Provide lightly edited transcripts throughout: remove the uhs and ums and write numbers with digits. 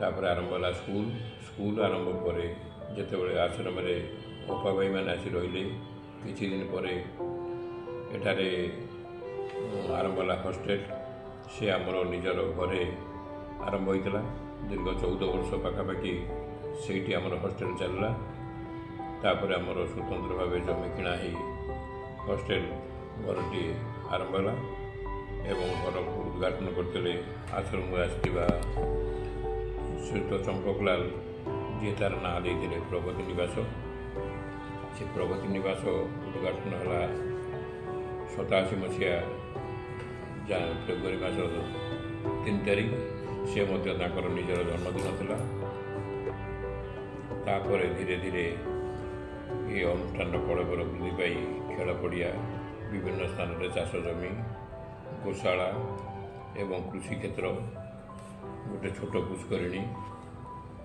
तापर आरंभ है स्कूल स्कूल आरंभ पर जितेबाला आश्रम अप्पा भाई मैंने आसी रही किसी दिन पर एठारे आरंभ है हॉस्टेल सी आमर निजर घरे आरंभ होता दीर्घ 14 वर्ष पाखापाखि से आमर हॉस्टेल चलला तापर आमर स्वतंत्र भाव जमी किणा हॉस्टेल घरटी आरंभ है एवं घर को उद्घाटन करते आश्रम आसवा श्रीयुक्त चंपकलाल जी तार ना देते प्रगति निवास से प्रगति निवास उद्घाटन है 87 मसीहा फेब्रुआरी मास 3 तारिख से निजर जन्मदिन था तापर धीरे धीरे ये अनुष्ठान कलबर वृद्धि पाई खेल पड़िया विभिन्न स्थान में चाष जमी गोशाला एवं कृषि क्षेत्र गोटे छोट पुष्करिणी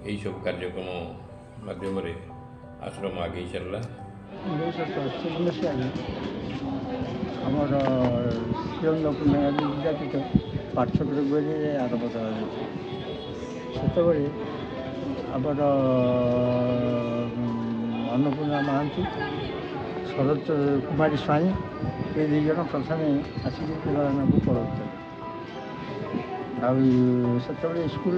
यही सब कार्यक्रम माध्यम आश्रम आगे चलला। 1987 मसीह आमर श्रीरंग पूर्णिमा विद्यापीठ पाठचक्र बही आरंभ करते आमर अन्नपूर्णा महांती शरद कुमारी स्वाई ये दुई जन प्रथम आसिक पिला पढ़ाते आते स्कूल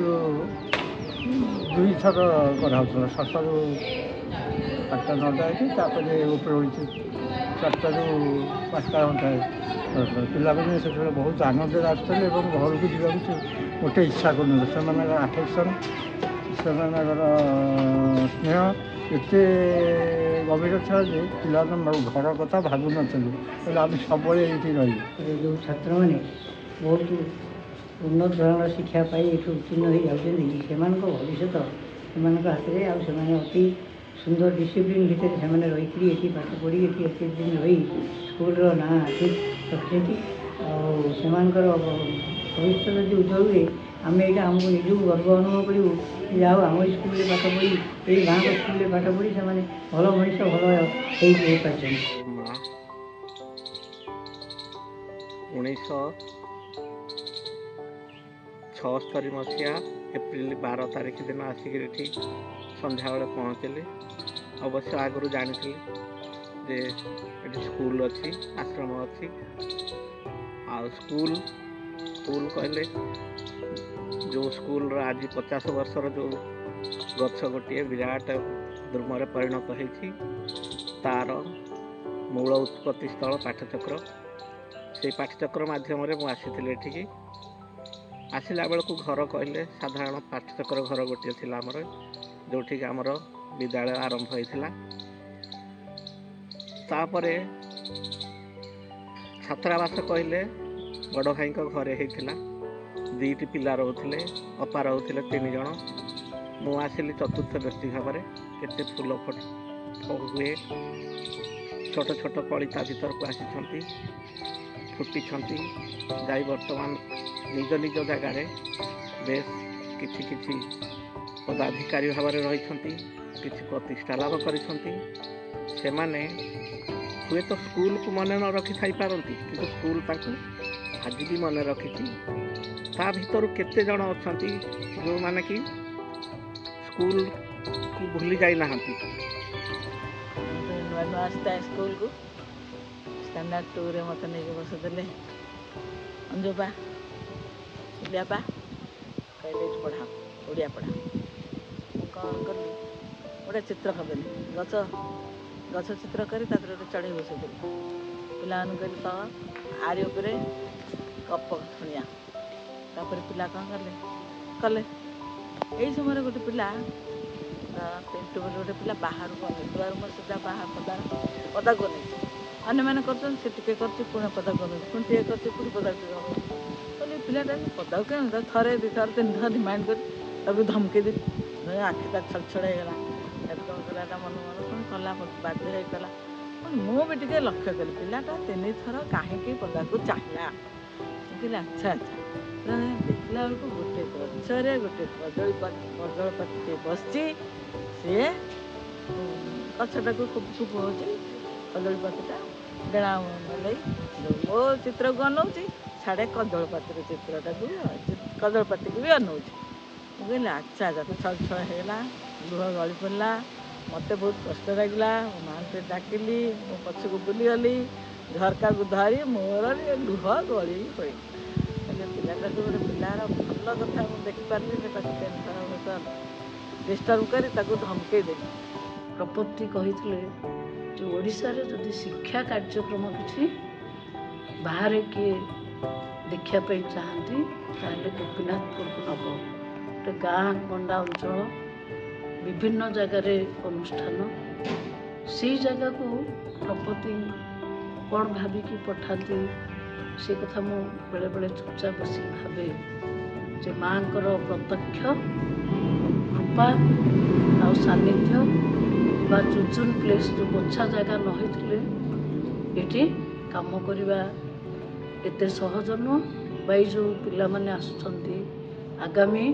दुई थर कराला 7 ରୁ 8ଟା 9ଟା तापर उपरओली 4टा ରୁ 5ଟା घंटा पिलाने से बहुत आनंद आसते घर को जावाक गोटे इच्छा कर आफेक्शन से स्नेह एत गभीर था जे पिला घर कथा भावु नी आम सब रही जो छात्र मैंने बहुत उन्नत धरण शिक्षा पाई उत्तीर्ण हो जाती भविष्य से हाथ में अति सुंदर डिसिप्लिन भितर से रही पाठ पढ़ी एत दिन रही स्कूल ना ठीक रखते भविष्य जो उज्जवल हुए आम यहाँ आमको निजक गर्व अनुभव करूँ जाओ आम स्कूल पाठ पढ़ी ये गाँव स्कूल पाठ पढ़ी से भल मनीष भल हो पार्टी 1976 मसीहा एप्रिल 12 तारिख दिन आसिक संध्या बेले पहुँचली अवश्य आगु जानी जे स्कूल अच्छी आश्रम अच्छी आ स्कूल स्कूल कहले जो स्कूल आज 50 वर्षर जो गछ गोटे विराट दुर्मरे परिणत होती तार मूल उत्पत्ति स्थल पाठचक्र से पाठचक्र मध्यम आसी एठिकी आसला बेलू घर कहले साधारण पाठचक्र घर गोटे थी आमर जो आमर विद्यालय आरंभ होता तापरे छात्रावास कहले बड़ भाई घरे होता 2टी पिला रोते अपा रोते 3 जन मु आसिली चतुर्थ व्यक्ति भाव में केते फूल फट हुए छोट छोट कलिता भीतर को आसी फुटी जाई वर्तमान निज निज जगार बेस किछि किछि पदाधिकारी भाव में रही किछि प्रतिष्ठा लाभ करिसेंती हुए तो स्कूल को मन न रखी थाई पारंती किंतु स्कूल ताकू आज भी मन रखी ता भीतर केते जन अछंती जो माने कि स्कूल को भूली जाई नाहंती नुआ आसता स्कूल को स्टैंडर्ड 2 रे मत नहीं बसदेले अंजुपा लियापा कहले पढ़ा ओडिया पढ़ा कौन कर गोटे चित्र करदेली गछ चित्र कर चढ़े बसदेली पिला कहली तो आरी उपरे गप शुणिया पिला कौन कले यही समय गोटे पिला पिंटू बोले गोटे पिला बाहर दुआर मुझे सीधा बाहर पदा को नहीं अन्य मैंने कर पुणी पदा को पुणी टे कर पदा कहली पिलाटा पदा क्या थे 2 थर 3 थर डिमांड कर धमकी दी आखि तक छड़ छड़ होगा कौन कला मन मन पुणी कला बाध्य होगा मुझे टे लक्ष्य कली पिलाटा 3 थर कहीं पदा को चाहिए कहली अच्छा अच्छा देखला बेलू गोटे गचरे गोटे कदलीपति बसची सी गछटा को खूब हो कदलीपतिटा डेणा लई मो चित्र को अनौची साढ़े कदलीपतिर चित्रटा को कदलीपति को भी अनौची कहली अच्छा तो छल छल होगा लुह गली पड़ा मत बहुत कष्ट लगे माँ को डाकिली मो पछक बुलीगली झरका को धरी मोर लुह गली हुए पिलाटा गोटे पिलार भल कथा मुझे देखिपारे टेंशन डिस्टर्ब कर धमकई दे प्रपत्ति कही ओडिशा रे जदि शिक्षा कार्यक्रम किसी बाहर किए देखापी चाहती ताहले गोपीनाथपुर को नब गोटे गाँ गंडा अंचल विभिन्न जगार अनुष्ठान से जगह को प्रपत्ति कौन भाविकी पठाती से कथा मु बेले बेले चुपचाप बस भावे जे माँ प्रत्यक्ष कृपा आ सानिध्य बा चुचुन प्लेस जो बछा जगह न होइथिले एठी काम करवा एते सहज नुह बाई जो पिला माने आसुचंती आगामी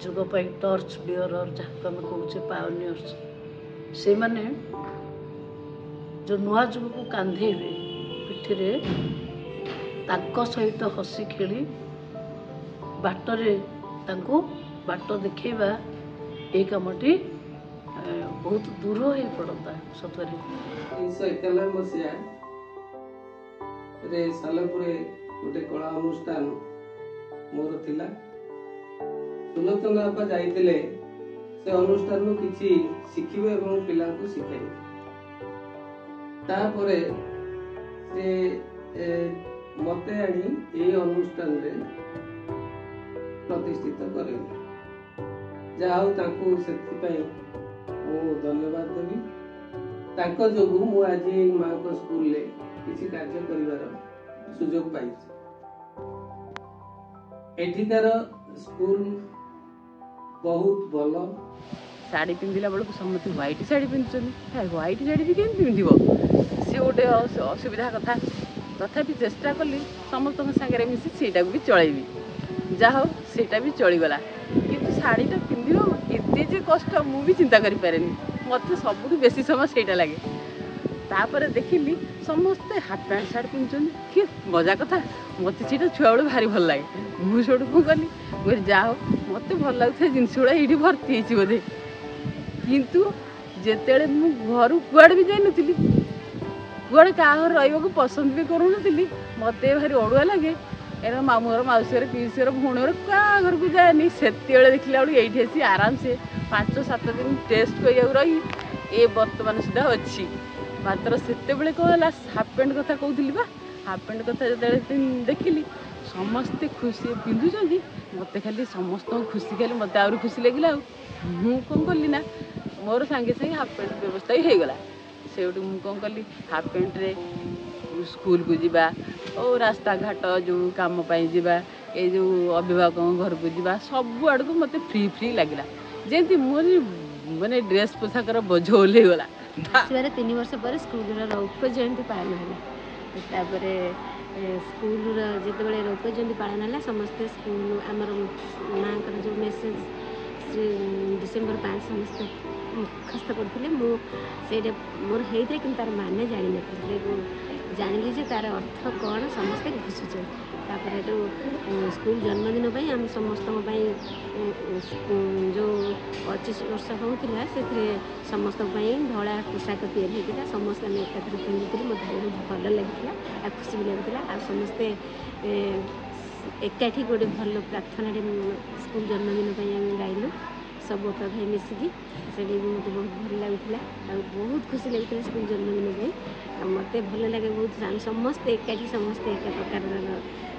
जुग पाई टर्च बियरर जहाँ आम कहे पायोनियर्स से माने जो नुआ जुग को कांधेबे पिठिरे ताक सहित हसी खेली बाटरे तांको बाट देखा ये कामटी बहुत दूर हो पड़ता सतरे 1991 मसीहा रे सालपुर गोटे कला अनुष्ठान मोर थिला सुलोचन बापा जाइतिले से अनुष्ठान नु किछि शिखिबे एवं पिला को शिखाइबे तापरे से मते आनी ए अनुष्ठान रे प्रतिष्ठित करे जाऊ तांको सेति पई मु धन्यवाद देवी तांको जोगु मु आज माँ को स्कूल ले किसी कार्य करिवार सुजोग पाई एठिकार स्कूल बहुत भल शाढ़ी पिंधिला बेलू समस्त व्हाइट शाढ़ी पिंधुଛନ୍ତି व्हाइट शाढ़ी भी केमती पिंधिब सी गोटे असुविधा कथा तथापि चेष्टा कली समस्त सागर मिसी सेटा भी चलैबी जाओ सेटा भी चलीगला किंतु शाढ़ीटा पिंधिब एते जे कष्ट मु भी चिंता करि पारेनी मत सबुठ बेसी समय सेटा लगे तापर देखिली समस्ते हाफ पैंट सार्ट पिंधुଛନ୍ତି कि मजा कथा मत से छुआ बेलू भारी भल लगे मुझे कौन कली मुझे जाओ मत भल लगुता जिनस गुड़ा ये भर्ती हो बोधे किंतु जेते मु घर कुआड़े भी जाई नथिली कुआड़े क्या रही पसंद भी करूनी मत भारी अड़ुआ लगे एरा मामू घर मौसी पीसी घर भौणी घर क्या घर को जाए से देखला बेलू ये आसी आराम से 5-7 दिन टेस्ट कर रही ये बर्तमान सुधा अच्छी मात्र से कौन है हाफ पैंट कथा कहती बा हाफ पैंट कथा जो देखिली समस्ते खुशी पिंधुंट मत खाली समस्त खुशी खाली मत आहरी खुशी लगे मु कौन कली ना मोर सांगे सांगे हाफ पैंट व्यवस्था ही हो गला से कौन कली हाफ पैंट रे स्कूल को जीवा और रास्ता घाट जो काम जावा ये जो अभिभावक घर को जीवा सब आड़ को मत फ्री फ्री लगला जमी मोर माने ड्रेस पोशाकर बोझ ओल्हे गला 3 वर्ष पर स्कूल रौप्य जयंती पालन है स्कूल जो रौप्य जयंती पालन है समस्ते स्कूल आमर माँ जो मेसेज डिसेम्बर 5 समस्ते मुखस्त करते मुझे मोर होता कि तार माने जानी न जानिली जे तार अर्थ कौन समस्ते घुसुचे तो स्कूल जन्मदिन पर आम समस्त जो 25 वर्ष होता से समस्त धड़ा पोशाक या समस्त आम एक पिंधुली मत भल लगी खुशी भी लगुला आ समस्ते एकाठी गोटे भल प्रार्थना स्कूल जन्मदिन पर आम गाइलु सब बापा भाई मिसिकी से मत बहुत भल लगुला बहुत खुशी लगता स्कूल जन्मदिन पर मत भल लगे बहुत समस्ते एकाठी समस्ते एक प्रकार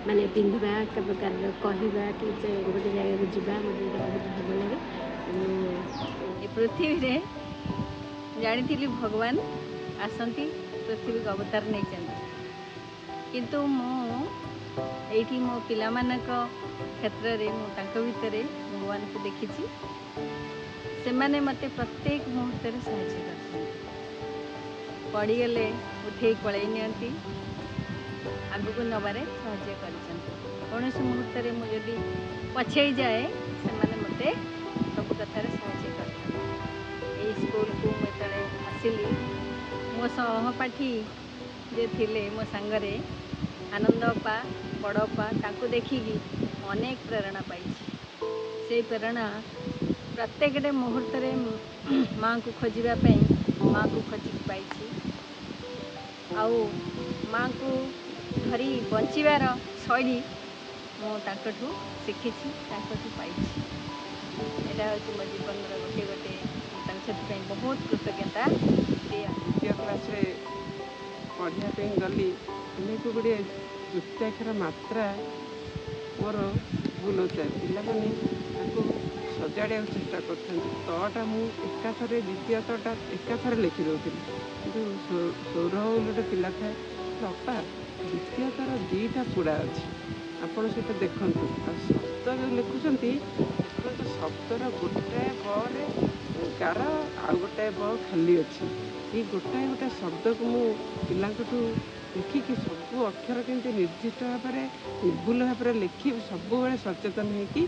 माने पिंधा एक प्रकार कहवा कि गोटे जगह को जीवा मतलब बहुत भल लगे पृथ्वी रे जानी भगवान आसती पृथ्वी को अवतार नहीं किंतु मुझे मो पिला क्षेत्र में भितर भगवान को देखी से माने मते प्रत्येक मुहूर्त साहाय्य कर पड़गले उठे पलि नि आग को नबारे साहाय्य कर कौन मुहूर्त मुझे पछे जाए से माने मते सब कथार साहाय्य कर स्कूल को मुझे आसिली मो सहपाठी जे थिले मो सांगरे आनंद अपा बड़ अपा ताको देखिकी अनेक प्रेरणा पाई से प्रेरणा प्रत्येक मुहूर्त माँ को खोजापी माँ को खोजिक पाई माँ को धरी बचार शैली मुझू शिखी पाई यहाँ हूँ मो जीवन गोटे गोटे से बहुत कृतज्ञता द्वितीय क्लास पढ़ापी गली अनेक गुड़े युक्ताक्षर मात्रा मोर भूल होता है पाने सजाड़ा चेष्टा करटा मुझे एकाथरे द्वितीय तटा एकाथरे लिखिदे कि सौरभ गोटे पिला थाए अपा द्वितीय तार दुईटा चूड़ा अच्छी आपड़ से देखु शब्द जो लिखुं देखो शब्दर गोटाए बरे गार आ गोटाए ब खाली अच्छी ये गोटाए गोटाए शब्द को मु पिलांठू लिखिकी सब अक्षर केमती निर्दिष्ट भाव में निर्भुल भाव में लिखी सब सचेतन होगी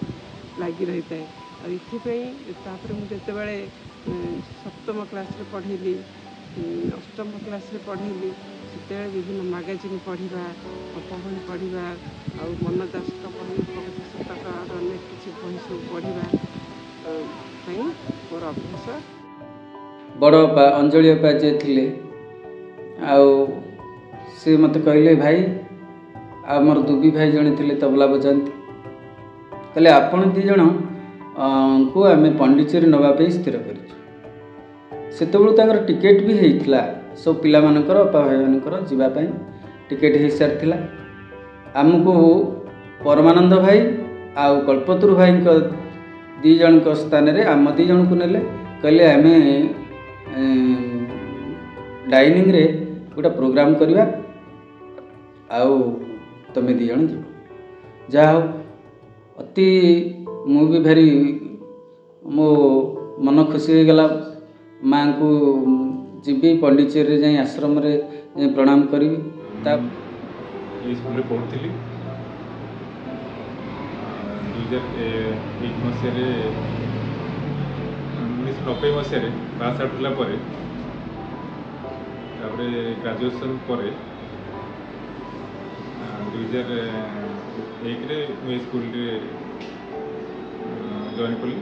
लगी रही है और मुझे सप्तम क्लास पढ़ेली अष्टम क्लास पढ़ेली से विभिन्न मैगजीन पढ़ा गप बही पढ़ा आ मन दास बही शतक अनेक किसी बही सब पढ़ा मोर अभ्यास बड़ अपा अंजलि अपा जे थिले से मत कहले भाई आमर दुबी भाई जड़े थे तबला बजाती कहले आपण दी जन को आम पंडिचेरी नापी स्थिर कर टिकेट भी होता सब पिला मानकर अपा भाई मानकर जीवाई टिकेट हो सारी आमको परमानंद भाई आउ कल्पतरु भाई दी जन स्थान रे आम दी जन को नेले कहले आम डाइनिंग रे गोटे प्रोग्राम करवा आउ तमें दी जन जीव जा हो अति मु भी भारी मो मन खुशी हो गला माँ को जीवी पंडिचेरी जाई आश्रम रे जाई प्रणाम करी स्कूल पढ़ुली 2001 मसीह 1990 मसीह पास आउट होगा ग्रेजुएशन पर 2001 रे स्कूल जॉइन कली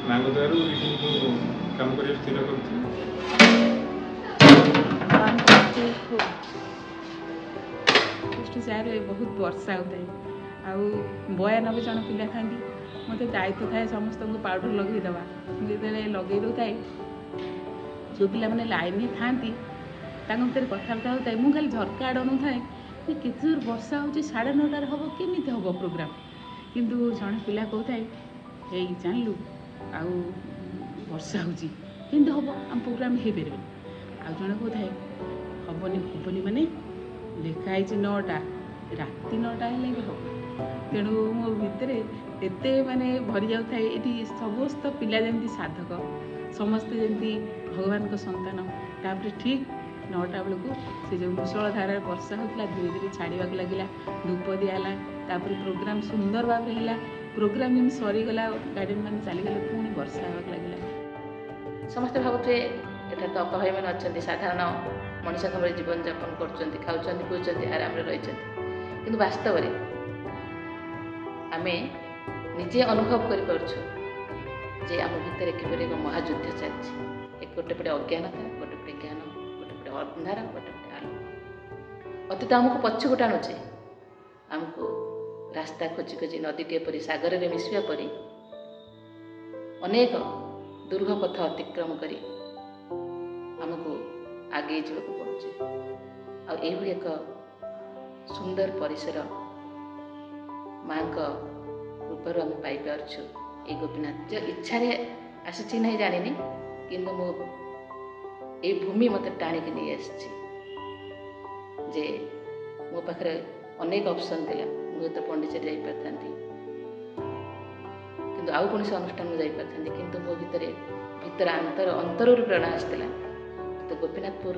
माँ द्वारा ये काम कर स्थिर कर बहुत वर्षा होता है आउ 92 जन पिला था मत दायित्व थाए समस्त को पाउडर लगेदेवा जो लगे दे जो पिला मैंने लाइन था भर कथबार्ता होता है मुझे खाली झरका आड़ अनुए कि जोर वर्षा हो 9:30 हम केमी हम प्रोग्राम किंतु जड़े पिला कहता है जानलु आउ वर्षा होती हम आम प्रोग्राम हो पारे आउ जड़े कहता है हेनी हेनी माने लिखाई 9टा राति 9टा भी हम तेणु मो भितर एत माने भरी जाए ये समस्त पिला जमी साधक समस्ते जमी भगवान को संतान तापर ठीक 9टा बेलू से जो मुसलधार वर्षा होता धीरे धीरे छाड़ा लगे धूप दिगला तापर प्रोग्राम सुंदर भाव है प्रोग्राम जमी सरीगला गार्डियन मैंने चलीगले पुणी वर्षा होगा लगे समस्ते भावुए एटा तो अपा भाई मैंने अच्छा साधारण मनुष्य भाव जीवन यापन कर खाऊँ पीछे आराम रही कि वास्तव में आम निजे अनुभव कर आम भितर किपर एक महायुद्ध चलती गोटे पटे अज्ञानता गोटे पटे ज्ञान गोटे पटे अंधार गोटे पटे आलो अतीत आमको पछकू टाणुचे आमको रास्ता खोजी खोजी नदीटे परी सागर में मिसवा परी अनेक दुर्ग पथ अतिक्रम कर आमको आगे जावाक पड़ुचे आई एक सुंदर परिसर माँ रूपर आम पाइपरछु ये गोपीनाथ जो इच्छा आसी ना जानी किंतु मो ये भूमि मत टाणिक नहीं आसी जे मो पाखे अनेक ऑप्शन थिला मुझे तो पंडिचेरी जाई पारथांती किंतु आउ कौन से अनुष्ठान जाई पारथांती किंतु मो भीतर अंतर प्रेरणा आसला तो गोपीनाथपुर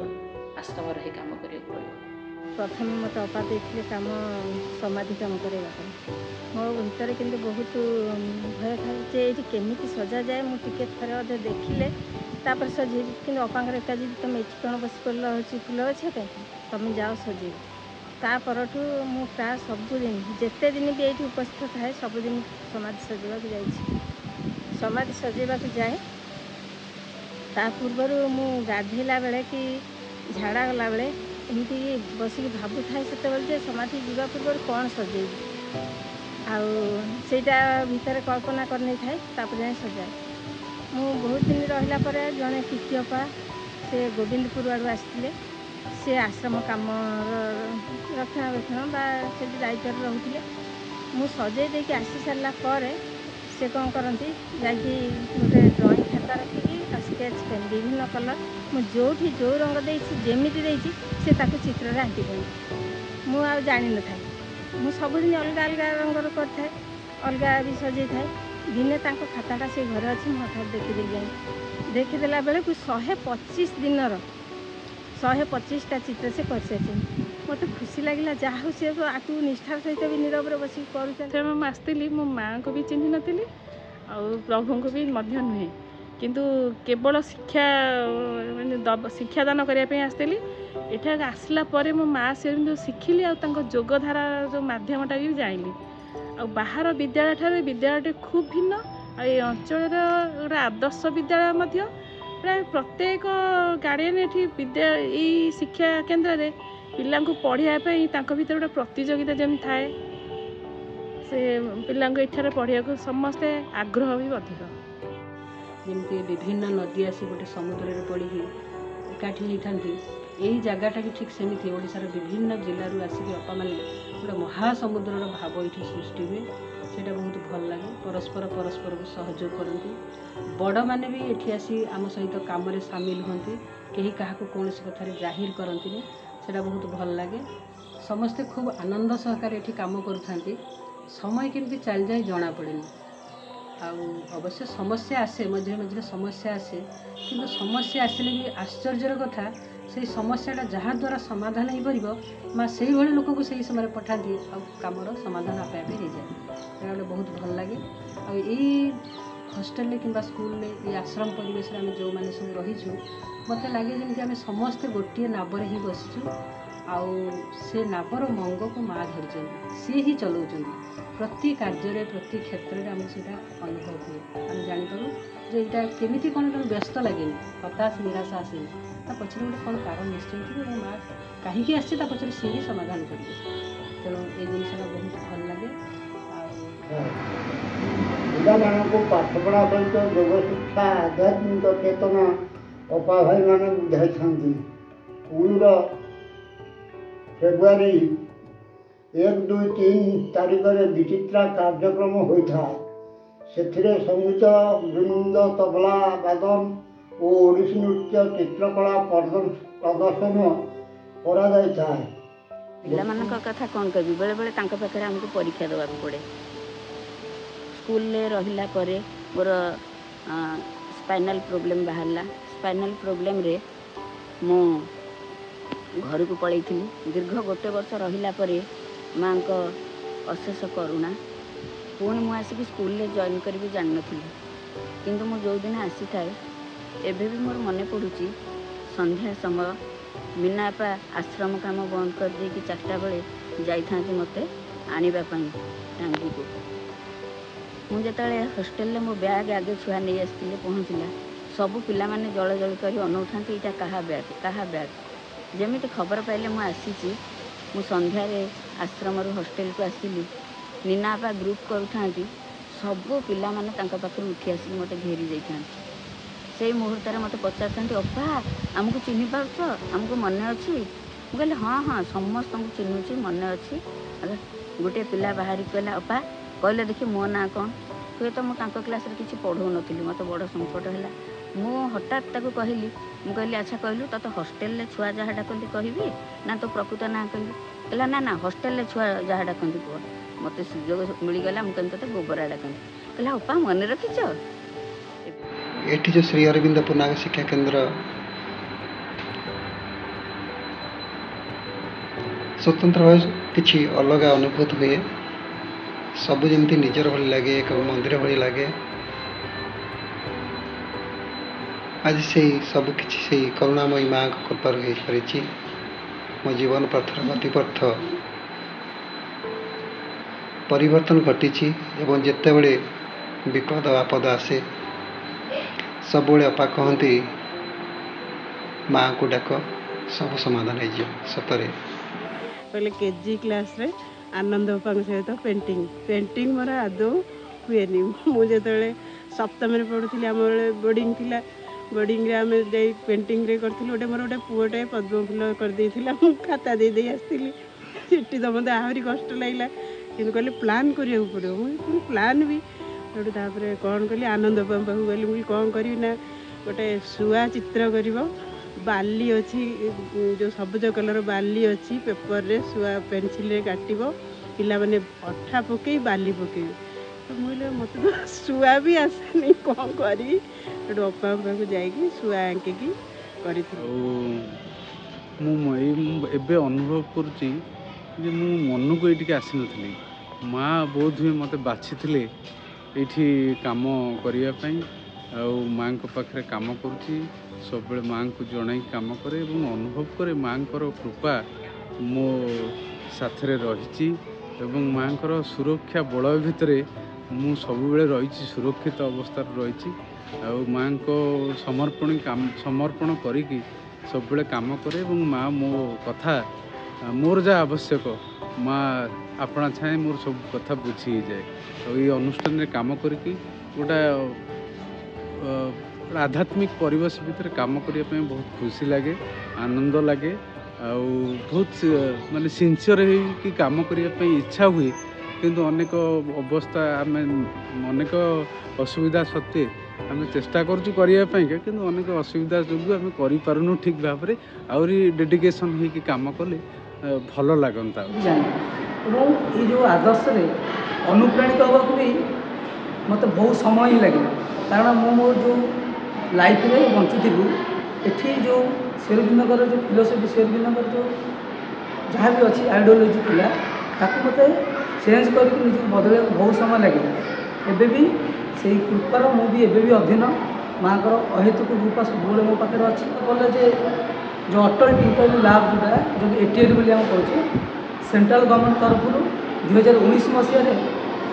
आश्रम रही काम करिया पड़े प्रथम मत अपा देखे कम समाधि कम करने मो भीतर कि बहुत भय था ये केमी सजा जाए मुझे थे अधे देखिले तापर सजे कि अपांकर एका जी तुम ये कौन बस पड़े फूल अच्छे तुम जाओ सजे ତା ପରଠୁ ମୁଁ ପ୍ରାୟ ସବୁଦିନ ଯେତେ ଦିନ ବି ଏଇଠି ଉପସ୍ଥିତ ଥାଏ ସବୁଦିନ ସମାଧି ସଜେଇବାକୁ ଯାଇଛି। ସମାଧି ସଜେଇବାକୁ ଯାଏ। ତା ପୂର୍ବରୁ ମୁଁ ଗାଧେଇଲା ବେଳେ କି ଝାଡ଼ା ଗଲାବେଳେ ଏମିତି ବସିକି ଭାବୁଥାଏ ସେତେବେଳେ ଯେ ସମାଧି ଯିବା ପୂର୍ବରୁ କ'ଣ ସଜେଇବି, ଆଉ ସେଇଟା ଭିତରେ କଳ୍ପନା କରିନେଇଥାଏ। ତାପରେ ଯାଇ ସଜାଏ। ମୁଁ ବହୁତ ଦିନ ରହିଲା ପରେ ଜଣେ କୀର୍ତ୍ତି ଅପା ସେ ଗୋବିନ୍ଦପୁର ଆଡ଼ୁ ଆସିଥିଲେ। ସେ ଆଶ୍ରମ କାମର ରକ୍ଷଣାବେକ୍ଷଣ ବା ସେଠି ଦାୟିତ୍ୱରେ ରହୁଥିଲେ। ମୁଁ ସଜେଇ ଦେଇକି ଆସି ସାରିଲା ପରେ ସେ କ'ଣ କରନ୍ତି, ଯାଇକି ଗୋଟେ ଡ୍ରଇଂ ଖାତା ରଖିକି ଆଉ ସ୍କେଚ୍ ପେନ୍ ବିଭିନ୍ନ କଲର୍ ମୁଁ ଯେଉଁଠି ଯେଉଁ ରଙ୍ଗ ଦେଇଛି ଯେମିତି ଦେଇଛି ସେ ତାକୁ ଚିତ୍ରରେ ଆଙ୍କି ଦିଅନ୍ତି। ମୁଁ ଆଉ ଜାଣିନଥାଏ। ମୁଁ ସବୁଦିନ ଅଲଗା ଅଲଗା ରଙ୍ଗର କରିଥାଏ, ଅଲଗା ବି ସଜେଇଥାଏ। ଦିନେ ତାଙ୍କ ଖାତାଟା ସେ ଘରେ ଅଛି, ମୁଁ ହଠାତ୍ ଦେଖିଦେଲି। ଯାଇ ଦେଖିଦେଲା ବେଳକୁ 125 ଦିନର 125ଟା ଚିତ୍ର ସେ କରିସାରିଛନ୍ତି। ମୋତେ ଖୁସି ଲାଗିଲା, ଯାହା ହଉ ସେ ଆକୁ ନିଷ୍ଠାର ସହିତ ବି ନୀରବରେ ବସିକି କରୁଛନ୍ତି। ମୁଁ ଆସିଥିଲି, ମୋ ମାଆଙ୍କୁ ବି ଚିହ୍ନି ନଥିଲି ଆଉ ପ୍ରଭୁଙ୍କୁ ବି ମଧ୍ୟ ନୁହେଁ, କିନ୍ତୁ କେବଳ ଶିକ୍ଷାଦାନ କରିବା ପାଇଁ ଆସିଥିଲି। ଏଠାକୁ ଆସିଲା ପରେ ମୋ ମାଆ ସେ ଯେଉଁ ଶିଖିଲି ଆଉ ତାଙ୍କ ଯୋଗଧାରା ଯେଉଁ ମାଧ୍ୟମଟା ବି ଜାଣିଲି। ଆଉ ବାହାର ବିଦ୍ୟାଳୟ ଠାରୁ ବିଦ୍ୟାଳୟଟି ଖୁବ୍ ଭିନ୍ନ। ଆଉ ଏ ଅଞ୍ଚଳର ଗୋଟେ ଆଦର୍ଶ ବିଦ୍ୟାଳୟ ମଧ୍ୟ। ପ୍ରାୟ ପ୍ରତ୍ୟେକ ଗାର୍ଡ଼ିଆନ୍ ଏଠି ଏଇ ଶିକ୍ଷା କେନ୍ଦ୍ରରେ ପିଲାଙ୍କୁ ପଢ଼ିବା ପାଇଁ ତାଙ୍କ ଭିତରେ ଗୋଟେ ପ୍ରତିଯୋଗିତା ଯେମିତି ଥାଏ, ସେ ପିଲାଙ୍କୁ ଏଠାରେ ପଢ଼ିବାକୁ ସମସ୍ତେ ଆଗ୍ରହ ବି ଅଧିକ। ଯେମିତି ବିଭିନ୍ନ ନଦୀ ଆସି ଗୋଟେ ସମୁଦ୍ରରେ ପଡ଼ିକି ଏକାଠି ହେଇଥାନ୍ତି, ଏଇ ଜାଗାଟା ବି ଠିକ୍ ସେମିତି ଓଡ଼ିଶାର ବିଭିନ୍ନ ଜିଲ୍ଲାରୁ ଆସିକି ଅପାମାନେ ଗୋଟେ ମହାସମୁଦ୍ରର ଭାବ ଏଇଠି ସୃଷ୍ଟି ହୁଏ। ସେଇଟା ବହୁତ ଭଲ ଲାଗେ। ପରସ୍ପରକୁ ସହଯୋଗ କରନ୍ତି। ବଡ଼ମାନେ ବି ଏଠି ଆସି ଆମ ସହିତ କାମରେ ସାମିଲ ହୁଅନ୍ତି। କେହି କାହାକୁ କୌଣସି କଥାରେ ଜାହିର କରନ୍ତିନି। ସେଇଟା ବହୁତ ଭଲ ଲାଗେ। ସମସ୍ତେ ଖୁବ୍ ଆନନ୍ଦ ସହକାରେ ଏଠି କାମ କରୁଥାନ୍ତି। ସମୟ କେମିତି ଚାଲିଯାଏ ଜଣାପଡ଼େନି। ଆଉ ଅବଶ୍ୟ ସମସ୍ୟା ଆସେ, ମଝିରେ ମଝିରେ ସମସ୍ୟା ଆସେ, କିନ୍ତୁ ସମସ୍ୟା ଆସିଲେ ବି ଆଶ୍ଚର୍ଯ୍ୟର କଥା ସେଇ ସମସ୍ୟାଟା ଯାହାଦ୍ୱାରା ସମାଧାନ ହେଇପାରିବ ମା ସେଇଭଳି ଲୋକଙ୍କୁ ସେଇ ସମୟରେ ପଠାନ୍ତି ଆଉ କାମର ସମାଧାନ ଆପେ ଆପେ ହେଇଯାଏ। ସେଇଟା ଗୋଟେ ବହୁତ ଭଲ ଲାଗେ। ଆଉ ଏଇ ହଷ୍ଟେଲରେ କିମ୍ବା ସ୍କୁଲରେ ଏଇ ଆଶ୍ରମ ପରିବେଶରେ ଆମେ ଯେଉଁମାନେ ସବୁ ରହିଛୁ, ମୋତେ ଲାଗେ ଯେମିତି ଆମେ ସମସ୍ତେ ଗୋଟିଏ ନାବରେ ହିଁ ବସିଛୁ। ଆଉ ସେ ନାବର ମଙ୍ଗକୁ ମା ଧରିଛନ୍ତି, ସିଏ ହିଁ ଚଲାଉଛନ୍ତି। ପ୍ରତି କାର୍ଯ୍ୟରେ ପ୍ରତି କ୍ଷେତ୍ରରେ ଆମକୁ ସେଇଟା ଅନୁଭବ ହୁଏ। ଆମେ ଜାଣିପାରୁ ଯେ ଏଇଟା କେମିତି କ'ଣ ତେଣୁ ବ୍ୟସ୍ତ ଲାଗେନି, ହତାଶ ନିରାଶା ଆସେନି। ତା ପଛରେ ଗୋଟେ କ'ଣ କାରଣ ନିଶ୍ଚୟ ଥିବ ଏବଂ ମା କାହିଁକି ଆସିଛି ତା ପଛରେ ସିଏ ହିଁ ସମାଧାନ କରିବେ। ତେଣୁ ଏଇ ଜିନିଷଟା ବହୁତ ଭଲ ଲାଗେ। ପିଲାମାନଙ୍କୁ ପାଠପଢ଼ା ସହିତ ଯୋଗ ଶିକ୍ଷା, ଆଧ୍ୟାତ୍ମିକ ଚେତନା ଅପା ଭାଇମାନେ ବୁଝାଇଥାନ୍ତି। ସ୍କୁଲର ଫେବୃଆରୀ 1, 2, 3 ତାରିଖରେ ବିଚିତ୍ରା କାର୍ଯ୍ୟକ୍ରମ ହୋଇଥାଏ। ସେଥିରେ ସଙ୍ଗୀତ ବୃନ୍ଦ, ତବଲା ବାଦନ ଓ ଓଡ଼ିଶୀ ନୃତ୍ୟ, ଚିତ୍ରକଳା ପ୍ରଦର୍ଶନ କରାଯାଇଥାଏ। ପିଲାମାନଙ୍କ କଥା କ'ଣ କହିବି, ବେଳେବେଳେ ତାଙ୍କ ପାଖରେ ଆମକୁ ପରୀକ୍ଷା ଦେବାକୁ ପଡ଼େ। ସ୍କୁଲରେ ରହିଲା ପରେ ମୋର ସ୍ପାଇନାଲ୍ ପ୍ରୋବ୍ଲେମ୍ ବାହାରିଲା। ସ୍ପାଇନାଲ୍ ପ୍ରୋବ୍ଲେମ୍ରେ ମୁଁ ଘରକୁ ପଳାଇଥିଲି। ଦୀର୍ଘ 1 ବର୍ଷ ରହିଲା ପରେ ମାଆଙ୍କ ଅଶେଷ କରୁଣା ପୁଣି ମୁଁ ଆସିକି ସ୍କୁଲରେ ଜଏନ୍ କରିବି ଜାଣିନଥିଲି। କିନ୍ତୁ ମୁଁ ଯେଉଁଦିନ ଆସିଥାଏ, ଏବେ ବି ମୋର ମନେ ପଡ଼ୁଛି ସନ୍ଧ୍ୟା ସମୟ ମୀନା ଆପା ଆଶ୍ରମ କାମ ବନ୍ଦ କରିଦେଇକି 4ଟା ବେଳେ ଯାଇଥାନ୍ତି ମୋତେ ଆଣିବା ପାଇଁ ଟାଙ୍ଗିକୁ। ମୁଁ ଯେତେବେଳେ ହଷ୍ଟେଲରେ ମୋ ବ୍ୟାଗ୍ ଆଗେ ଛୁଆ ନେଇ ଆସିଥିଲେ ପହଞ୍ଚିଲା, ସବୁ ପିଲାମାନେ ଜଳଜଳି କରି ଅନଉଥାନ୍ତି ଏଇଟା କାହା ବ୍ୟାଗ୍। ଯେମିତି ଖବର ପାଇଲେ ମୁଁ ଆସିଛି। ମୁଁ ସନ୍ଧ୍ୟାରେ ଆଶ୍ରମରୁ ହଷ୍ଟେଲକୁ ଆସିଲି। ମୀନା ଆପା ଗ୍ରୁପ୍ କରୁଥାନ୍ତି। ସବୁ ପିଲାମାନେ ତାଙ୍କ ପାଖରୁ ଉଠି ଆସିକି ମୋତେ ଘେରି ଯାଇଥାନ୍ତି। ସେଇ ମୁହୂର୍ତ୍ତରେ ମୋତେ ପଚାରିଥାନ୍ତି, ଅପା ଆମକୁ ଚିହ୍ନି ପାରୁଛ, ଆମକୁ ମନେ ଅଛି? ମୁଁ କହିଲି ହଁ ସମସ୍ତଙ୍କୁ ଚିହ୍ନୁଛି, ମନେ ଅଛି। ଗୋଟିଏ ପିଲା ବାହାରି କହିଲା, ଅପା କହିଲେ ଦେଖି ମୋ ନାଁ କ'ଣ? ହୁଏତ ମୁଁ ତାଙ୍କ କ୍ଲାସ୍ରେ କିଛି ପଢ଼ଉନଥିଲି। ମୋତେ ବଡ଼ ସଙ୍କଟ ହେଲା। ମୁଁ ହଠାତ୍ ତାକୁ କହିଲି, ମୁଁ କହିଲି ଆଚ୍ଛା କହିଲୁ ତୋତେ ହଷ୍ଟେଲରେ ଛୁଆ ଯାହା ଡାକନ୍ତି କହିବି ନା ତୋ ପ୍ରକୃତ ନାଁ କହିବି? କହିଲା ନା ହଷ୍ଟେଲରେ ଛୁଆ ଯାହା ଡାକନ୍ତି କୁହ। ମୋତେ ସୁଯୋଗ ମିଳିଗଲା, ମୁଁ କହିଲି ତୋତେ ଗୋବରା ଡାକନ୍ତି। କହିଲା ଅପା ମନେ ରଖିଛ? ଏଠି ଯେଉଁ ଶ୍ରୀ ଅରବିନ୍ଦ ପୂର୍ଣ୍ଣାଙ୍ଗ ଶିକ୍ଷା କେନ୍ଦ୍ର ସ୍ୱତନ୍ତ୍ର ଭାବେ କିଛି ଅଲଗା ଅନୁଭୂତ ହୁଏ। ସବୁ ଯେମିତି ନିଜର ଭଳି ଲାଗେ, ଏକ ମନ୍ଦିର ଭଳି ଲାଗେ। ଆଜି ସେଇ ସବୁକିଛି ସେଇ କରୁଣାମୟୀ ମାଆଙ୍କ କୃପାରୁ ହେଇପାରିଛି। ମୋ ଜୀବନ ପଥର ଗତିପଥ ପରିବର୍ତ୍ତନ ଘଟିଛି ଏବଂ ଯେତେବେଳେ ବିପଦ ଆପଦ ଆସେ ସବୁବେଳେ ଅପା କହନ୍ତି ମାଆଙ୍କୁ ଡାକ ସବୁ ସମାଧାନ ହେଇଯିବ। ସତରେ କହିଲେ କେଜି କ୍ଲାସ୍ରେ ଆନନ୍ଦ ବାପାଙ୍କ ସହିତ ପେଣ୍ଟିଂ ମୋର ଆଦୌ ହୁଏନି। ମୁଁ ଯେତେବେଳେ ସପ୍ତମରେ ପଢ଼ୁଥିଲି ଆମ ବେଳେ ବୋର୍ଡ଼ିଂ ଥିଲା, ବୋର୍ଡ଼ିଂରେ ଆମେ ଯାଇ ପେଣ୍ଟିଂରେ କରିଥିଲୁ। ମୋର ଗୋଟେ ପୁଅଟେ ପଦ୍ମ ଫୁଲ କରିଦେଇଥିଲା, ମୁଁ ଖାତା ଦେଇ ଆସିଥିଲି। ସେଠି ତ ମୋତେ ଆହୁରି କଷ୍ଟ ଲାଗିଲା, କିନ୍ତୁ କହିଲେ ପ୍ଲାନ୍ କରିବାକୁ ପଡ଼ିବ। ମୁଁ ପୁଣି ପ୍ଲାନ୍ ବି ସେଠୁ ତାପରେ କ'ଣ କଲି, ଆନନ୍ଦ ବାପାଙ୍କ ପାଖକୁ ଗଲି। ମୁଁ କ'ଣ କରିବି ନା ଗୋଟେ ଶୁଆ ଚିତ୍ର କରିବ, ବାଲି ଅଛି ଯେଉଁ ସବୁଜ କଲର୍ ବାଲି ଅଛି, ପେପରରେ ଶୁଆ ପେନସିଲ୍ରେ କାଟିବ, ପିଲାମାନେ ଅଠା ପକେଇ ବାଲି ପକେଇବେ। ତ ମୁଁ କହିଲି ମୋତେ ତ ଶୁଆ ବି ଆସେନି, କ'ଣ କରିବି? ସେଠୁ ଅପାଙ୍କ ପାଖକୁ ଯାଇକି ଶୁଆ ଆଙ୍କିକି କରିଥିଲି। ମୁଁ ଏବେ ଅନୁଭବ କରୁଛି ଯେ ମୁଁ ମନକୁ ଏଇଠିକି ଆସିନଥିଲି। ମାଆ ବୋଧହୁଏ ମୋତେ ବାଛିଥିଲେ ଏଇଠି କାମ କରିବା ପାଇଁ, ଆଉ ମାଆଙ୍କ ପାଖରେ କାମ କରୁଛି। ସବୁବେଳେ ମାଆଙ୍କୁ ଜଣାଇ କାମ କରେ ଏବଂ ଅନୁଭବ କରେ ମାଆଙ୍କର କୃପା ମୋ ସାଥିରେ ରହିଛି ଏବଂ ମାଆଙ୍କର ସୁରକ୍ଷା ବଳୟ ଭିତରେ ମୁଁ ସବୁବେଳେ ରହିଛି, ସୁରକ୍ଷିତ ଅବସ୍ଥାରେ ରହିଛି। ଆଉ ମାଆଙ୍କ ସମର୍ପଣ କରିକି ସବୁବେଳେ କାମ କରେ ଏବଂ ମାଆ ମୋ କଥା, ମୋର ଯାହା ଆବଶ୍ୟକ ମାଆ ଆପଣା ଛାଏଁ ମୋର ସବୁ କଥା ବୁଝି ହେଇଯାଏ। ଆଉ ଏଇ ଅନୁଷ୍ଠାନରେ କାମ କରିକି ଗୋଟେ ଆଧ୍ୟାତ୍ମିକ ପରିବେଶ ଭିତରେ କାମ କରିବା ପାଇଁ ବହୁତ ଖୁସି ଲାଗେ, ଆନନ୍ଦ ଲାଗେ। ଆଉ ବହୁତ ମାନେ ସିନସିୟର ହେଇକି କାମ କରିବା ପାଇଁ ଇଚ୍ଛା ହୁଏ, କିନ୍ତୁ ଅନେକ ଅବସ୍ଥା ଆମେ ଅନେକ ଅସୁବିଧା ସତ୍ତ୍ୱେ ଆମେ ଚେଷ୍ଟା କରୁଛୁ କରିବା ପାଇଁକା, କିନ୍ତୁ ଅନେକ ଅସୁବିଧା ଯୋଗୁଁ ଆମେ କରିପାରୁନୁ ଠିକ୍ ଭାବରେ। ଆହୁରି ଡେଡିକେସନ୍ ହେଇକି କାମ କଲେ ଭଲ ଲାଗନ୍ତା। ଏବଂ ଏଇ ଯେଉଁ ଆଦର୍ଶରେ ଅନୁପ୍ରାଣିତ ହେବାକୁ ବି ମୋତେ ବହୁତ ସମୟ ହିଁ ଲାଗିଲା, କାରଣ ମୁଁ ମୋର ଯେଉଁ ଲାଇଫରେ ବଞ୍ଚୁଥିଲି ଏଠି ଯେଉଁ ସେରବିନ୍ଦଙ୍କର ଯେଉଁ ଫିଲୋସଫି, ସେରବିନ୍ଦଙ୍କର ଯେଉଁ ଯାହା ବି ଅଛି ଆଇଡ଼ିଓଲୋଜି ଥିଲା, ତାକୁ ମୋତେ ଚେଞ୍ଜ କରିକି ନିଜକୁ ବଦଳାଇବାକୁ ବହୁତ ସମୟ ଲାଗିଲା। ଏବେ ବି ସେଇ କୃପାର ମୁଁ ବି ଏବେ ବି ଅଧୀନ। ମାଆଙ୍କର ଅହେତୁକ କୃପା ସବୁବେଳେ ମୋ ପାଖରେ ଅଛି। କଲେ ଯେ ଯେଉଁ ଅଟଳ ଟିଙ୍କରିଂ ଲ୍ୟାବ୍ ଯେଉଁଟା ATID ବୋଲି ଆମେ କହୁଛୁ, ସେଣ୍ଟ୍ରାଲ ଗଭର୍ଣ୍ଣମେଣ୍ଟ ତରଫରୁ 2019 ମସିହାରେ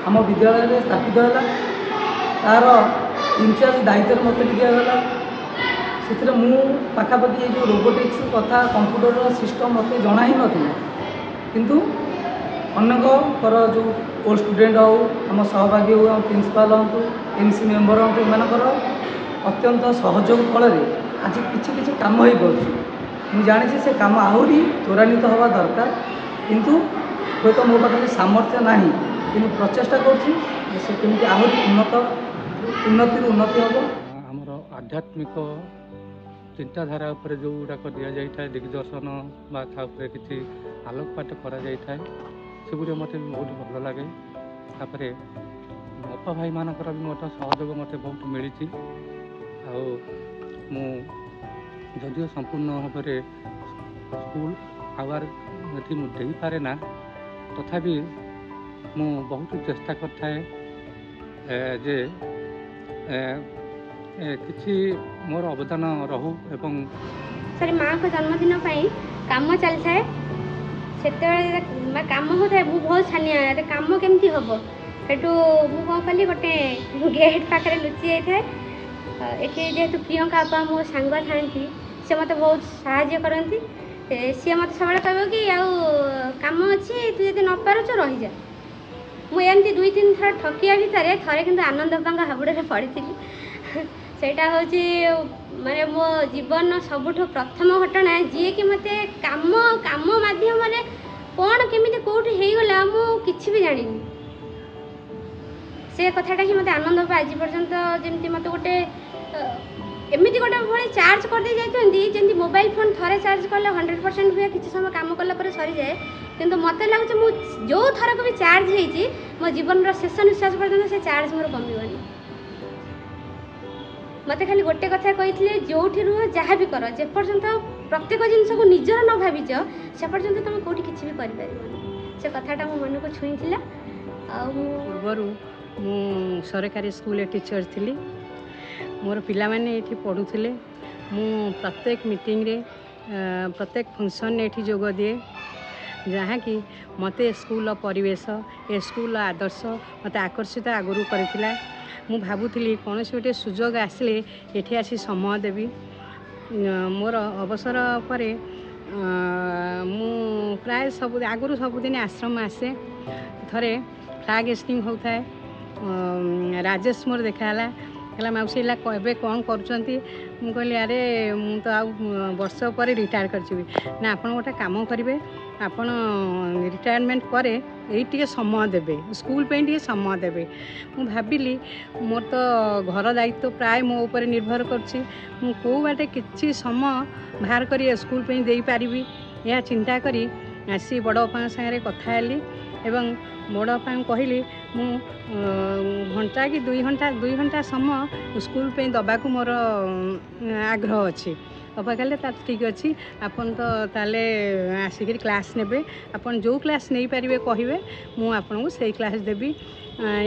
ଆମ ବିଦ୍ୟାଳୟରେ ସ୍ଥାପିତ ହେଲା। ତା'ର ଇନଚାର୍ଜ ଦାୟିତ୍ୱରେ ମୋତେ ଦିଆଗଲା। ସେଥିରେ ମୁଁ ପାଖାପାଖି ଏଇ ଯେଉଁ ରୋବୋଟିକ୍ସ କଥା, କମ୍ପ୍ୟୁଟରର ସିଷ୍ଟମ୍ ମୋତେ ଜଣା ହିଁ ନଥିଲା, କିନ୍ତୁ ଅନେକଙ୍କର ଯେଉଁ ଓଲ୍ଡ ଷ୍ଟୁଡେଣ୍ଟ ହେଉ, ଆମ ସହଭାଗୀ ହେଉ, ଆମ ପ୍ରିନ୍ସିପାଲ ହୁଅନ୍ତୁ, MC ମେମ୍ବର ହୁଅନ୍ତୁ, ଏମାନଙ୍କର ଅତ୍ୟନ୍ତ ସହଯୋଗ ଫଳରେ ଆଜି କିଛି କାମ ହେଇପାରୁଛି। ମୁଁ ଜାଣିଛି ସେ କାମ ଆହୁରି ତ୍ୱରାନ୍ୱିତ ହେବା ଦରକାର, କିନ୍ତୁ ହୁଏତ ମୋ ପାଖରେ ସାମର୍ଥ୍ୟ ନାହିଁ, କିନ୍ତୁ ପ୍ରଚେଷ୍ଟା କରୁଛି ଯେ ସେ କେମିତି ଆହୁରି ଉନ୍ନତିରୁ ଉନ୍ନତି ହେବ। ଆମର ଆଧ୍ୟାତ୍ମିକ ଚିନ୍ତାଧାରା ଉପରେ ଯେଉଁଗୁଡ଼ାକ ଦିଆଯାଇଥାଏ, ଦିଗ୍ଦର୍ଶନ ବା ତା ଉପରେ କିଛି ଆଲୋକପାତ କରାଯାଇଥାଏ, ସେଗୁଡ଼ିକ ମୋତେ ବହୁତ ଭଲ ଲାଗେ। ତାପରେ ଅପା ଭାଇମାନଙ୍କର ବି ମଧ୍ୟ ସହଯୋଗ ମୋତେ ବହୁତ ମିଳିଛି। ଆଉ ମୁଁ ଯଦିଓ ସମ୍ପୂର୍ଣ୍ଣ ଭାବରେ ସ୍କୁଲ ଆୱାର ଏଠି ମୁଁ ଦେଇପାରେ ନା, ତଥାପି ମୁଁ ବହୁତ ଚେଷ୍ଟା କରିଥାଏ ଯେ କିଛି ମୋର ଅବଦାନ ରହୁ। ଏବଂ ମାଆଙ୍କ ଜନ୍ମଦିନ ପାଇଁ କାମ ଚାଲିଥାଏ, ସେତେବେଳେ କାମ ହେଉଥାଏ। ମୁଁ ବହୁତ ଛାନିଆ, କାମ କେମିତି ହେବ। ସେଠୁ ମୁଁ କ'ଣ କଲି, ଗୋଟେ ଗେଟ୍ ପାଖରେ ଲୁଚି ଯାଇଥାଏ। ଏଠି ଯେହେତୁ ପ୍ରିୟଙ୍କା ବାପା ମୋ ସାଙ୍ଗ ଥାଆନ୍ତି, ସେ ମୋତେ ବହୁତ ସାହାଯ୍ୟ କରନ୍ତି। ସିଏ ମୋତେ ସବୁବେଳେ କହିବ କି ଆଉ କାମ ଅଛି, ତୁ ଯଦି ନ ପାରୁଛୁ ରହିଯା। ମୁଁ ଏମିତି 2-3 ଥର ଠକିବା ଭିତରେ ଥରେ କିନ୍ତୁ ଆନନ୍ଦ ବାପାଙ୍କ ହାବୁଡ଼ରେ ପଡ଼ିଥିଲି। ସେଇଟା ହେଉଛି ମାନେ ମୋ ଜୀବନର ସବୁଠୁ ପ୍ରଥମ ଘଟଣା, ଯିଏକି ମୋତେ କାମ ମାଧ୍ୟମରେ କ'ଣ କେମିତି କେଉଁଠି ହେଇଗଲା ମୁଁ କିଛି ବି ଜାଣିନି। ସେ କଥାଟା ହିଁ ମୋତେ ଆନନ୍ଦ ବାପା ଆଜି ପର୍ଯ୍ୟନ୍ତ ଯେମିତି ମୋତେ ଗୋଟେ ଏମିତି ଗୋଟେ ଭଳି ଚାର୍ଜ କରିଦେଇ ଯାଇଛନ୍ତି, ଯେମିତି ମୋବାଇଲ ଫୋନ୍ ଥରେ ଚାର୍ଜ କଲେ 100% ହୁଏ, କିଛି ସମୟ କାମ କଲା ପରେ ସରିଯାଏ। କିନ୍ତୁ ମୋତେ ଲାଗୁଛି ମୁଁ ଯେଉଁ ଥରକ ବି ଚାର୍ଜ ହେଇଛି, ମୋ ଜୀବନର ଶେଷ ନିଶ୍ୱାସ ପର୍ଯ୍ୟନ୍ତ ସେ ଚାର୍ଜ ମୋର କମିବନି। ମୋତେ ଖାଲି ଗୋଟେ କଥା କହିଥିଲେ, ଯେଉଁଠି ରୁହ ଯାହା ବି କର, ଯେପର୍ଯ୍ୟନ୍ତ ପ୍ରତ୍ୟେକ ଜିନିଷକୁ ନିଜର ନ ଭାବିଛ, ସେ ପର୍ଯ୍ୟନ୍ତ ତୁମେ କେଉଁଠି କିଛି ବି କରିପାରିବନି। ସେ କଥାଟା ମୋ ମନକୁ ଛୁଇଁଥିଲା। ଆଉ ପୂର୍ବରୁ ମୁଁ ସରକାରୀ ସ୍କୁଲରେ ଟିଚର ଥିଲି। ମୋର ପିଲାମାନେ ଏଠି ପଢ଼ୁଥିଲେ। ମୁଁ ପ୍ରତ୍ୟେକ ମିଟିଂରେ प्रत्येक फंक्शन एठी जोग दिए जहाँकि मते स्कूल परिवेश ए स्कूल आदर्श मते आकर्षित आगुरी करथिला। मु भाबुथिली कौन से गोटे सुजोग आसिले एठी आसी समय देवी। मोर अवसर पर मु प्राय सब आगुरी सबुदिन आश्रम आसे थरे फ्लाग हेस्टिंग होता है राजेश मोर देखाला कहला मौसी एबे कौन करुँच मुझे अरे मु तो आ वर्ष पर रिटायर कर ना आपन गोटे काम करेंगे आपन रिटायरमेंट पर ये समय देवे स्कूल पे टे समय देवे। मु भाविली मोर तो घर दायित्व प्राय मो ऊपर निर्भर करछि मु को बाटे किछि समय बाहर करी स्कूल पे दे पारिबी या चिंता करी आसी बड़ बापा सागरे कथा हेली एवं बड़ बापा कहली मु घंटा कि 2 घंटा समय स्कूल पे दबाकू मोर आग्रह अच्छी। बापा कहले ठीक अच्छी आपन तो ताले आसिक क्लास नेबे आपन जो क्लास नहीं पारिबे कहिबे मु आपन को सही क्लास देबी।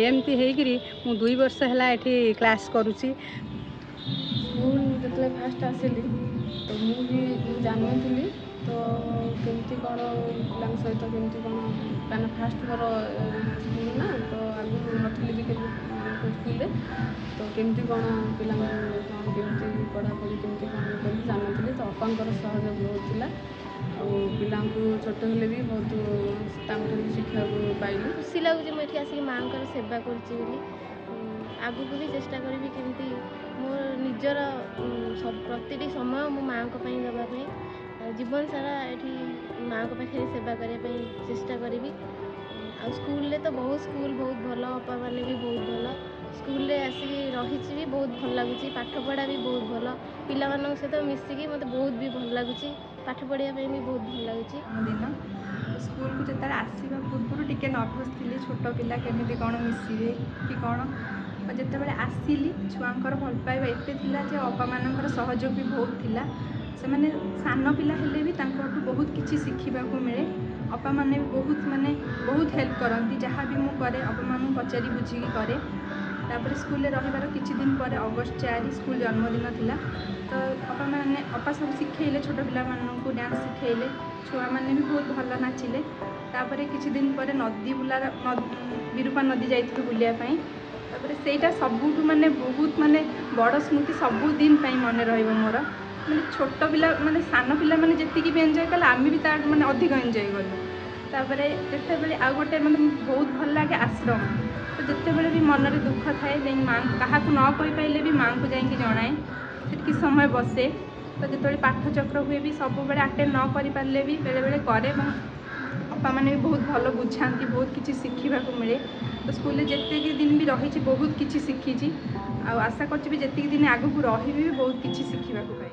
एमती हेकरी मु 2 वर्ष हैला एठी क्लास करूची। स्कूल जतले फास्ट आसिली तो मु भी जानथली तो केमती कौन पिला सहित केमती कौन कहना फास्ट मोर स्कूल ना तो आगु नथली भी स्कूल तो केमती कौन पिला कौन केमती पढ़ापढ़ी केमती कौन कर जानथली तो अपांकर सहयोग होता पिला छोट हेले भी बहुत शिक्षा पाइली। खुशी लगुच मुझे आसिक माँ सेवा करी आगू भी चेष्टा करी केमती मोर निजर प्रति समय मो माँ देवाई जीवन सारा ये माँ को पाखे सेवा करने चेष्टा करी। आ स्कूल तो बहुत भल अपा मैंने भी बहुत भल स्कूल आसिक रही भी बहुत भल लगुच पाठ पढ़ा भी बहुत भल पिला सहित मिसिकी मत बहुत भी भल लगुच पाठ पढ़ाई भी बहुत भल लगुच। दिन स्कूल को जो आसवा पूर्व टे नर्भस थी छोट पिला केमी कौन मिसवे कि कौन जिते आसिली छुआंकर भल पाइबा एते थिला जे अपा मानकर सहयोग भी बहुत थिला से माने सान पिला हेले भी तांकोटू बहुत किछि शिखिबा को मिले अपा माने बहुत हेल्प करती जहाँ भी मुझे करे अपा मान पचारि बुझिकी करे। तापर स्कूल रहिबार किछि दिन पर अगस्ट 4 स्कूल जन्मदिन थिला तो अपा सब शिखेले छोट पिला माननकु डांस शिखेले छुआ माने भी बहुत भल नाचिले। तापर किछि दिन पर नदी बुलार विरूपा नदी जाइथि बुलिया पई तापर सेटा सबुठु माने बहुत माने बड़ स्मृति सबुदिन पई मने रहइबो मोर माने छोट पिला माने सान पिला माने जेतिकी भी एंजॉय कला आमी भी तार माने अधिक एंजॉय कलु। तापर जेते बेले आ गोटे माने बहुत भल लागे आश्रम तो जिते बड़े भी मन में दुख थाए जाई माँ क्या न कही पाइले भी माँ को जाकि जनाए से समय बसे तो जो पाठचक्र हुए भी सब बड़े अटेंड न कर पारे भी बेले बेले करे अपा मैंने भी बहुत भल बुझाती बहुत किसी शिखा मिले तो स्कूल जिते दिन भी रही बहुत किसी शिखी आशा कर जिते दिन आगू रही भी बहुत किसी शिखा पाए।